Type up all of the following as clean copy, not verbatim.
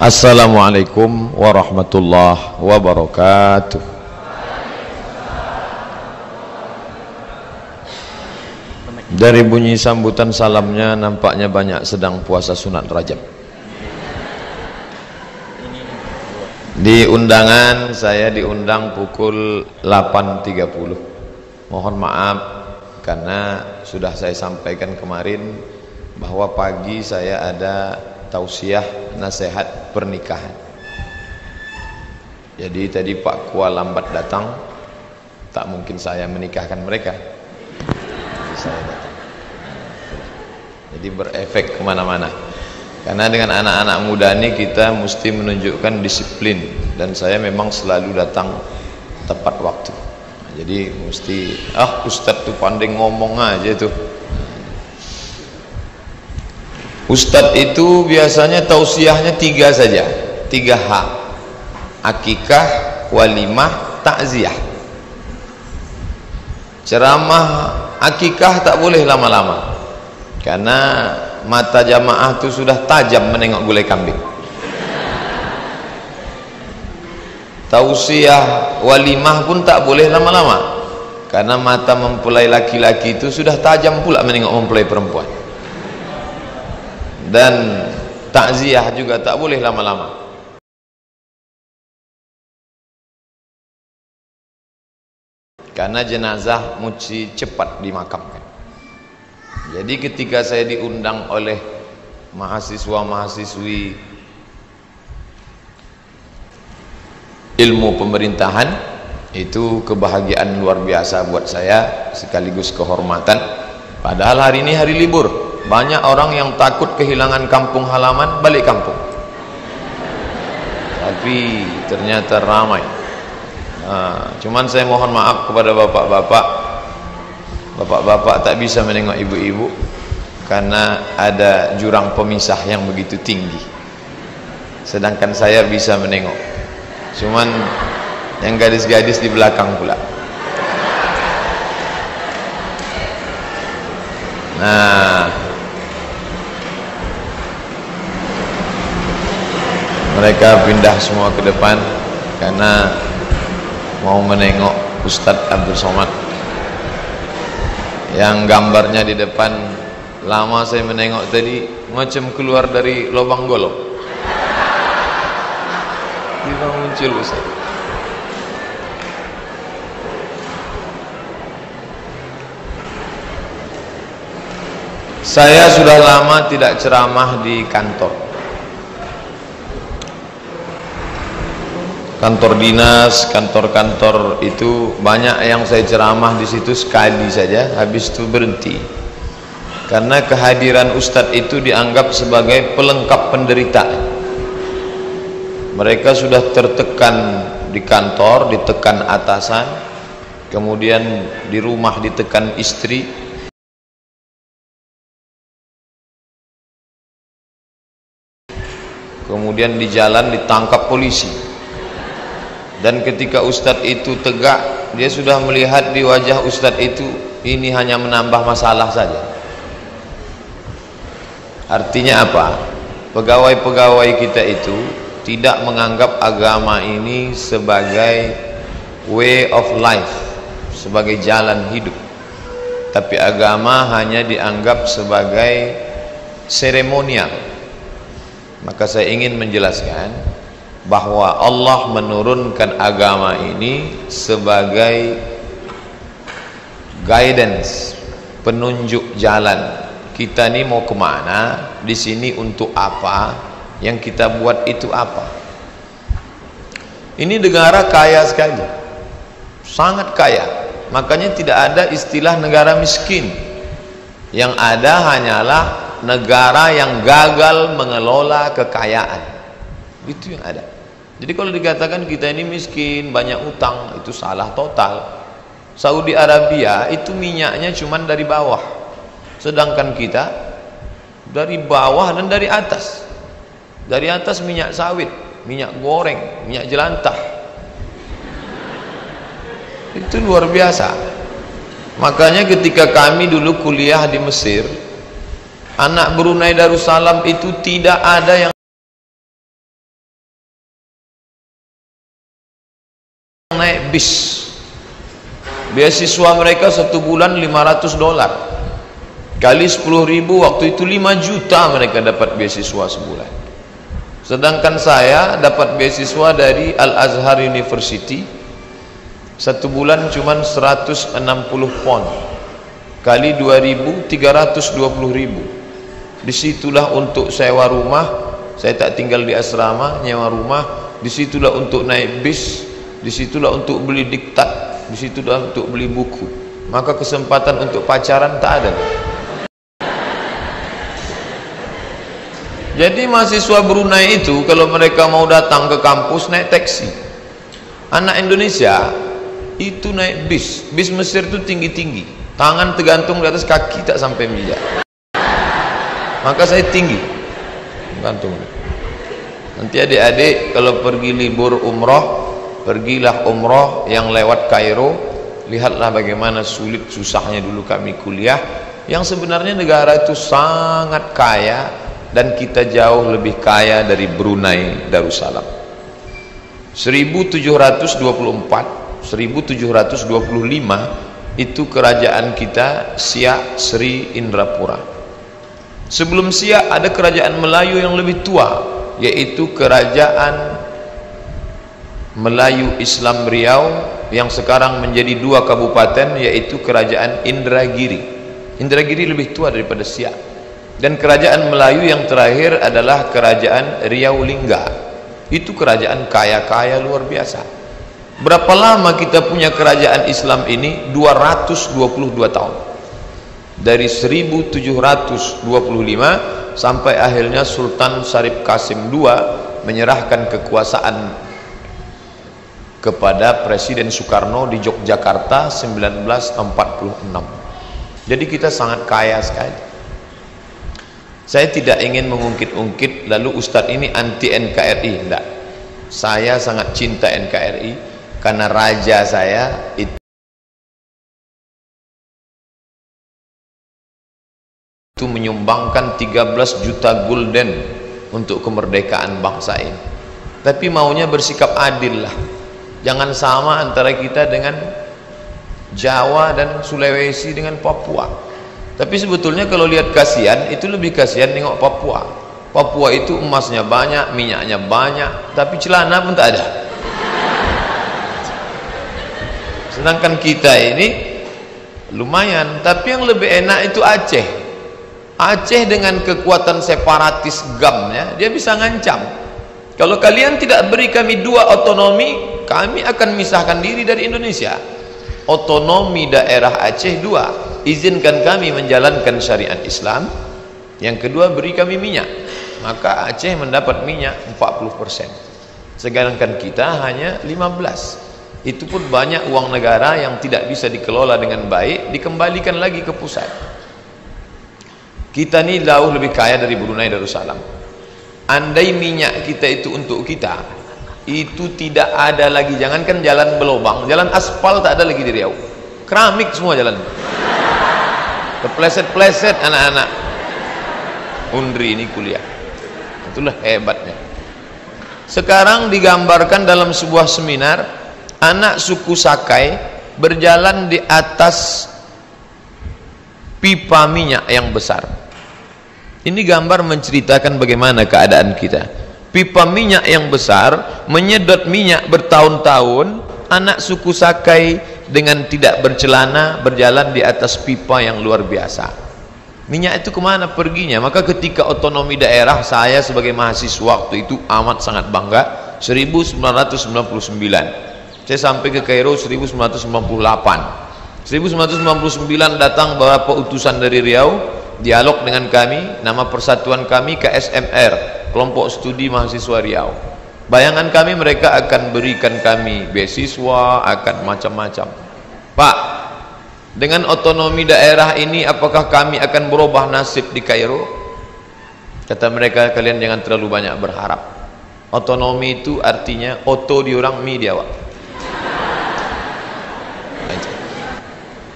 Assalamualaikum warahmatullahi wabarakatuh. Dari bunyi sambutan salamnya nampaknya banyak sedang puasa sunat Rajab. Di undangan saya diundang pukul 8.30. Mohon maaf karena sudah saya sampaikan kemarin bahwa pagi saya ada tausiah nasihat pernikahan. Jadi tadi Pak Kua lambat datang, tak mungkin saya menikahkan mereka. Jadi saya datang. Jadi berefek kemana-mana. Karena dengan anak-anak muda ini kita mesti menunjukkan disiplin, dan saya memang selalu datang tepat waktu. Jadi mesti Ustadz tuh pandai ngomong aja tuh. Ustadz itu biasanya tausiahnya 3 saja, 3H: akikah, walimah, takziah. Ceramah akikah tak boleh lama-lama, karena mata jamaah itu sudah tajam menengok gulai kambing. Tausiah walimah pun tak boleh lama-lama, karena mata mempelai laki-laki itu sudah tajam pula menengok mempelai perempuan. Dan takziah juga tak boleh lama-lama, karena jenazah mesti cepat dimakamkan. Jadi ketika saya diundang oleh mahasiswa-mahasiswi ilmu pemerintahan, itu kebahagiaan luar biasa buat saya sekaligus kehormatan. Padahal hari ini hari libur, banyak orang yang takut kehilangan kampung halaman balik kampung, tapi ternyata ramai. Cuman saya mohon maaf kepada bapak-bapak tak bisa menengok ibu-ibu karena ada jurang pemisah yang begitu tinggi, sedangkan saya bisa menengok. Cuman yang gadis-gadis di belakang pula. Nah, mereka pindah semua ke depan karena mau menengok Ustadz Abdul Somad yang gambarnya di depan. Lama saya menengok tadi, macam keluar dari lubang golok. Tiba muncul Ustaz. Saya sudah lama tidak ceramah di kantor dinas, kantor-kantor itu banyak yang saya ceramah di situ sekali saja, habis itu berhenti. Karena kehadiran Ustadz itu dianggap sebagai pelengkap penderitaan. Mereka sudah tertekan di kantor, ditekan atasan, kemudian di rumah ditekan istri, kemudian di jalan ditangkap polisi. Dan ketika Ustadz itu tegak, dia sudah melihat di wajah Ustadz itu ini hanya menambah masalah saja. Artinya apa? Pegawai-pegawai kita itu tidak menganggap agama ini sebagai way of life, sebagai jalan hidup, tapi agama hanya dianggap sebagai seremonial. Maka saya ingin menjelaskan bahwa Allah menurunkan agama ini sebagai guidance, penunjuk jalan. Kita ini mau kemana, di sini untuk apa, yang kita buat itu apa. Ini negara kaya sekali, sangat kaya. Makanya tidak ada istilah negara miskin. Yang ada hanyalah negara yang gagal mengelola kekayaan. Itu yang ada. Jadi kalau dikatakan kita ini miskin, banyak utang, itu salah total. Saudi Arabia itu minyaknya cuma dari bawah, sedangkan kita dari bawah dan dari atas. Dari atas minyak sawit, minyak goreng, minyak jelantah. Itu luar biasa. Makanya ketika kami dulu kuliah di Mesir, anak Brunei Darussalam itu tidak ada yang naik bis. Beasiswa mereka 1 bulan $500. Kali 10.000, waktu itu 5 juta mereka dapat beasiswa sebulan. Sedangkan saya dapat beasiswa dari Al-Azhar University 1 bulan cuma 160 pound. Kali 2.000, 320.000. Disitulah untuk sewa rumah, saya tak tinggal di asrama, nyewa rumah. Disitulah untuk naik bis, disitulah untuk beli diktat, disitulah untuk beli buku. Maka kesempatan untuk pacaran tak ada. Jadi mahasiswa Brunei itu kalau mereka mau datang ke kampus naik taksi. Anak Indonesia itu naik bis. Bis Mesir itu tinggi-tinggi, tangan tergantung di atas, kaki tak sampai mijak. Maka saya tinggi, gantung. Nanti adik-adik kalau pergi libur umroh, pergilah umroh yang lewat Kairo, lihatlah bagaimana sulit susahnya dulu kami kuliah, yang sebenarnya negara itu sangat kaya dan kita jauh lebih kaya dari Brunei Darussalam. 1724, 1725 itu kerajaan kita Siak Sri Indrapura. Sebelum Siak ada kerajaan Melayu yang lebih tua, yaitu kerajaan Melayu Islam Riau yang sekarang menjadi 2 kabupaten, yaitu kerajaan Indragiri. Indragiri lebih tua daripada Siak. Dan kerajaan Melayu yang terakhir adalah kerajaan Riau Lingga. Itu kerajaan kaya-kaya luar biasa. Berapa lama kita punya kerajaan Islam ini? 222 tahun. Dari 1725 sampai akhirnya Sultan Syarif Qasim II menyerahkan kekuasaan kepada Presiden Soekarno di Yogyakarta 1946. Jadi kita sangat kaya sekali. Saya tidak ingin mengungkit-ungkit lalu Ustadz ini anti NKRI, tidak. Saya sangat cinta NKRI karena raja saya itu menyumbangkan 13 juta gulden untuk kemerdekaan bangsa ini. Tapi maunya bersikap adil lah. Jangan sama antara kita dengan Jawa dan Sulawesi dengan Papua. Tapi sebetulnya kalau lihat kasihan, itu lebih kasihan nengok Papua. Papua itu emasnya banyak, minyaknya banyak, tapi celana pun tak ada. Sedangkan kita ini lumayan. Tapi yang lebih enak itu Aceh. Aceh dengan kekuatan separatis GAM-nya, dia bisa ngancam. Kalau kalian tidak beri kami 2 otonomi, kami akan misahkan diri dari Indonesia. Otonomi daerah Aceh 2, izinkan kami menjalankan syariat Islam. Yang kedua, beri kami minyak. Maka Aceh mendapat minyak 40%, sedangkan kita hanya 15%. Itu pun banyak uang negara yang tidak bisa dikelola dengan baik, dikembalikan lagi ke pusat. Kita ini jauh lebih kaya dari Brunei Darussalam. Andai minyak kita itu untuk kita, itu tidak ada lagi, jangankan jalan berlubang, jalan aspal tak ada lagi di Riau. Keramik semua jalan. Kepleset-pleset anak-anak Undri ini kuliah. Itulah hebatnya. Sekarang digambarkan dalam sebuah seminar, anak suku Sakai berjalan di atas pipa minyak yang besar. Ini gambar menceritakan bagaimana keadaan kita. Pipa minyak yang besar menyedot minyak bertahun-tahun. Anak suku Sakai dengan tidak bercelana berjalan di atas pipa yang luar biasa. Minyak itu kemana perginya? Maka ketika otonomi daerah, saya sebagai mahasiswa waktu itu amat sangat bangga. 1999 saya sampai ke Kairo 1998. 1999 datang beberapa utusan dari Riau, dialog dengan kami. Nama persatuan kami KSMR, Kelompok Studi Mahasiswa Riau. Bayangan kami, mereka akan berikan kami beasiswa, akan macam-macam. Pak, dengan otonomi daerah ini apakah kami akan berubah nasib di Kairo? Kata mereka, kalian jangan terlalu banyak berharap. Otonomi itu artinya oto di orang, mi di awak.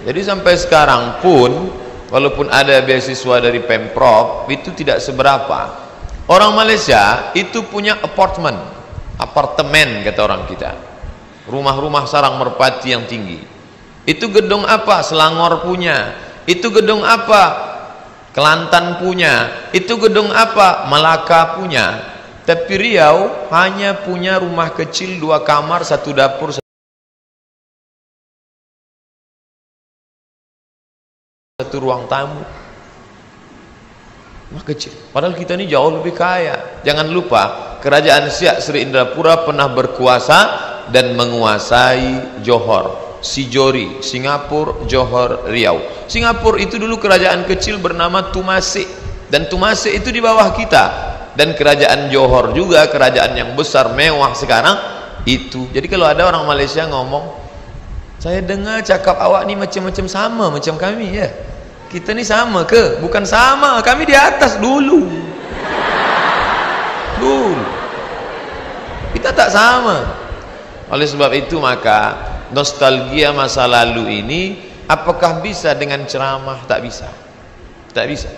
Jadi sampai sekarang pun, walaupun ada beasiswa dari Pemprov, itu tidak seberapa. Orang Malaysia itu punya apartemen kata orang kita. rumah-rumah sarang merpati yang tinggi. Itu gedung apa? Selangor punya. Itu gedung apa? Kelantan punya. Itu gedung apa? Malaka punya. Tapi Riau hanya punya rumah kecil 2 kamar, 1 dapur, 1 ruang tamu. Rumah kecil. Padahal kita ini jauh lebih kaya. Jangan lupa, kerajaan Siak Sri Indrapura pernah berkuasa dan menguasai Johor, Sijori, Singapura, Johor, Riau. Singapura itu dulu kerajaan kecil bernama Tumasik, dan Tumasik itu di bawah kita. Dan kerajaan Johor juga kerajaan yang besar mewah sekarang itu. Jadi kalau ada orang Malaysia ngomong, saya dengar cakap awak ni macam-macam sama macam kami ya. Kita ni sama ke? Bukan sama, kami di atas dulu. Dulu. Kita tak sama. Oleh sebab itu maka nostalgia masa lalu ini apakah bisa dengan ceramah? Tak bisa. Tak bisa.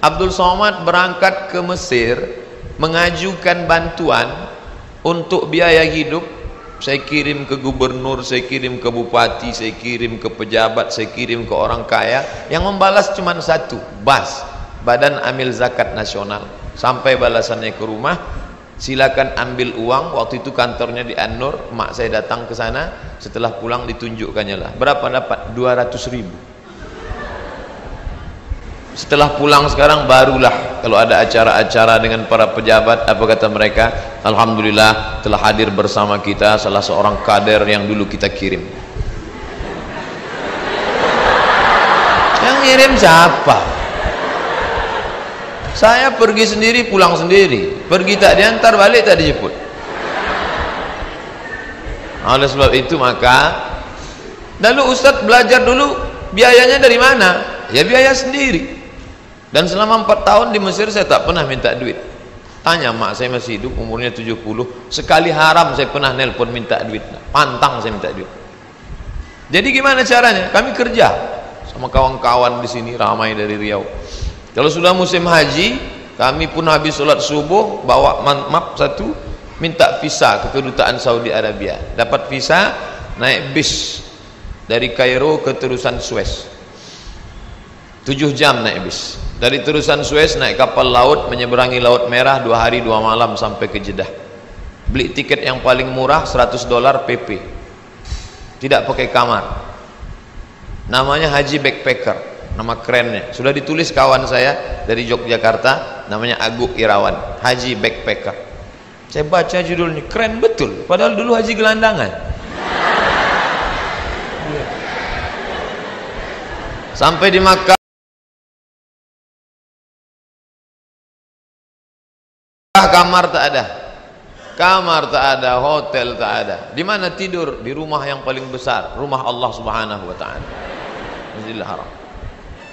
Abdul Somad berangkat ke Mesir mengajukan bantuan untuk biaya hidup. Saya kirim ke gubernur, saya kirim ke bupati, saya kirim ke pejabat, saya kirim ke orang kaya. Yang membalas cuma satu, BAS, Badan Amil Zakat Nasional. Sampai balasannya ke rumah, silakan ambil uang. Waktu itu kantornya di An-Nur, mak saya datang ke sana. Setelah pulang ditunjukkannya lah. Berapa dapat? 200.000. Setelah pulang sekarang barulah kalau ada acara-acara dengan para pejabat, apa kata mereka? Alhamdulillah telah hadir bersama kita salah seorang kader yang dulu kita kirim. Yang ngirim siapa? Saya pergi sendiri, pulang sendiri. Pergi tak diantar, balik tak dijemput. Oleh sebab itu maka lalu Ustadz belajar dulu, biayanya dari mana? Ya biaya sendiri. Dan selama 4 tahun di Mesir saya tak pernah minta duit. Tanya mak saya masih hidup, umurnya 70. Sekali haram saya pernah nelpon minta duit. Pantang saya minta duit. Jadi gimana caranya? Kami kerja sama kawan-kawan di sini ramai dari Riau. Kalau sudah musim haji, kami pun habis sholat subuh bawa map satu, minta visa ke kedutaan Saudi Arabia. Dapat visa, naik bis dari Kairo ke terusan Suez. 7 jam naik bis. Dari terusan Suez naik kapal laut menyeberangi Laut Merah 2 hari 2 malam sampai ke Jeddah. Beli tiket yang paling murah $100 PP. Tidak pakai kamar. Namanya Haji Backpacker, nama kerennya. Sudah ditulis kawan saya dari Yogyakarta, namanya Agung Irawan, Haji Backpacker. Saya baca judulnya, keren betul. Padahal dulu haji gelandangan. Sampai di Makkah, kamar tak ada, kamar tak ada, hotel tak ada. Di mana tidur? Di rumah yang paling besar, rumah Allah Subhanahu wa taala, Masjidil Haram.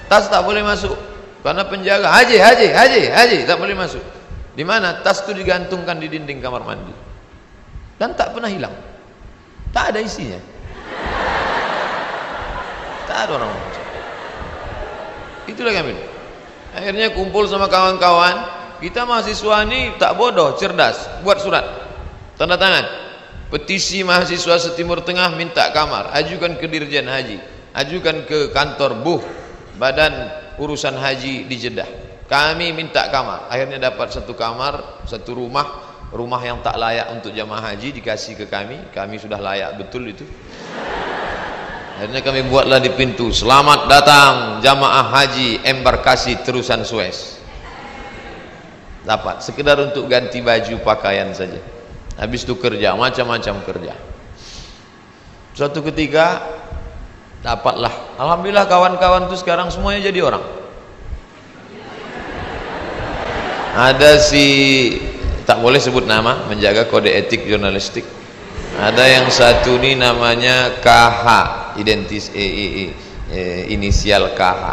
Tas tak boleh masuk karena penjaga, haji tak boleh masuk. Di mana? Tas itu digantungkan di dinding kamar mandi dan tak pernah hilang, tak ada isinya, tak ada orang. Itulah kami. Akhirnya kumpul sama kawan-kawan. Kita mahasiswa ini tak bodoh, cerdas. Buat surat, tanda tangan, petisi mahasiswa setimur tengah minta kamar. Ajukan ke Dirjen Haji, ajukan ke kantor Badan Urusan Haji di Jeddah. Kami minta kamar. Akhirnya dapat 1 kamar, 1 rumah yang tak layak untuk jamaah haji dikasih ke kami. Kami sudah layak betul itu. Akhirnya kami buatlah di pintu, selamat datang jamaah haji embarkasi terusan Suez. Dapat sekedar untuk ganti baju pakaian saja. Habis itu kerja, macam-macam kerja. Suatu ketika dapatlah, alhamdulillah kawan-kawan itu sekarang semuanya jadi orang. Ada si, tak boleh sebut nama, menjaga kode etik jurnalistik. Ada yang satu ini namanya KH, inisial KH.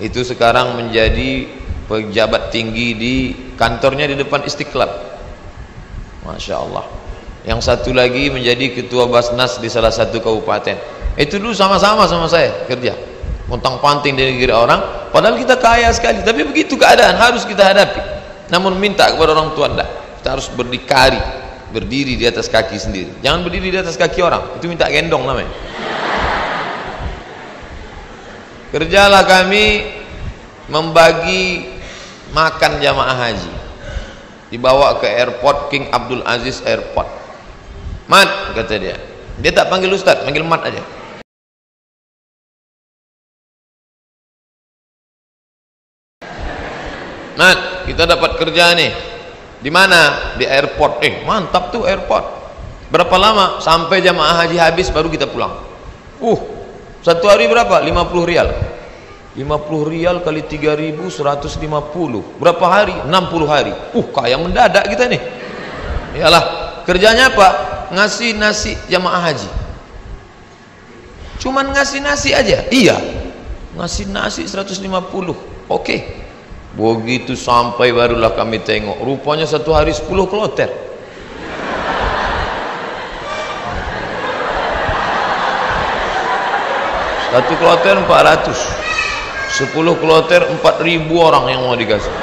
Itu sekarang menjadi pejabat tinggi di kantornya di depan Istiqlal. Masya Allah. Yang satu lagi menjadi ketua Basnas di salah satu kabupaten. Itu dulu sama-sama sama saya kerja, pontang-panting di negeri orang. Padahal kita kaya sekali, tapi begitu keadaan harus kita hadapi. Namun minta kepada orang tua, enggak, kita harus berdikari. berdiri di atas kaki sendiri. Jangan berdiri di atas kaki orang, itu minta gendong namanya. Kerjalah kami membagi makan jamaah haji, dibawa ke airport King Abdul Aziz Airport. Mat, kata dia tak panggil ustaz, panggil Mat aja. Mat, kita dapat kerja nih. Di mana? Di airport. Mantap tuh airport. Berapa lama? Sampai jamaah haji habis baru kita pulang. Satu hari berapa? 50 rial. 50 rial kali 3.150. Berapa hari? 60 hari. Kaya mendadak kita nih. Iyalah, kerjanya apa? Ngasih nasi jamaah haji. Cuman ngasih nasi aja. Iya. Ngasih nasi 150. Oke. Begitu sampai barulah kami tengok. Rupanya satu hari 10 kloter. Satu kloter 400, 10 kloter 4.000 orang yang mau dikasih.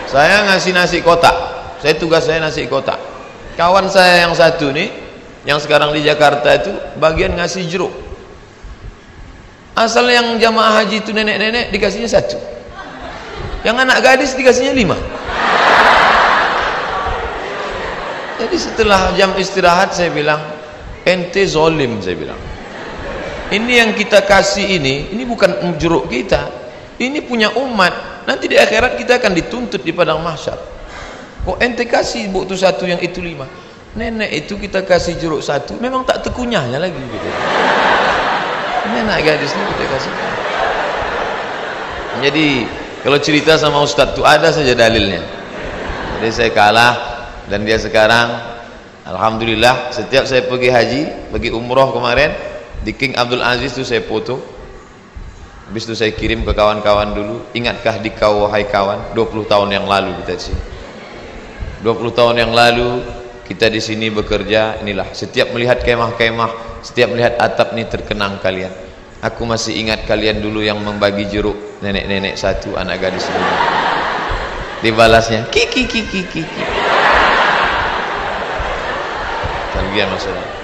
Saya ngasih nasi kotak. Tugas saya nasi kotak. Kawan saya yang satu nih, yang sekarang di Jakarta itu bagian ngasih jeruk. Asal yang jamaah haji itu nenek-nenek dikasihnya 1, yang anak gadis dikasihnya 5. Jadi setelah jam istirahat saya bilang, ente zolim, saya bilang. Ini yang kita kasih ini bukan jeruk kita, ini punya umat. Nanti di akhirat kita akan dituntut di padang mahsyar. Kok ente kasih buk itu 1, yang itu 5? Nenek itu kita kasih jeruk 1, memang tak tekunyahnya lagi gitu. Ini anak gadis ini kita kasih. Jadi kalau cerita sama ustadz itu ada saja dalilnya. Jadi saya kalah dan dia sekarang alhamdulillah setiap saya pergi haji, pergi umroh kemarin di King Abdul Aziz itu saya foto. Habis itu saya kirim ke kawan-kawan dulu, ingatkah dikau wahai kawan, 20 tahun yang lalu kita di sini. 20 tahun yang lalu kita di sini bekerja, inilah setiap melihat kemah-kemah, setiap melihat atap ini terkenang kalian. Aku masih ingat kalian dulu yang membagi jeruk, nenek-nenek 1, anak gadis 5. Dibalasnya kiki. Kemudian masalah.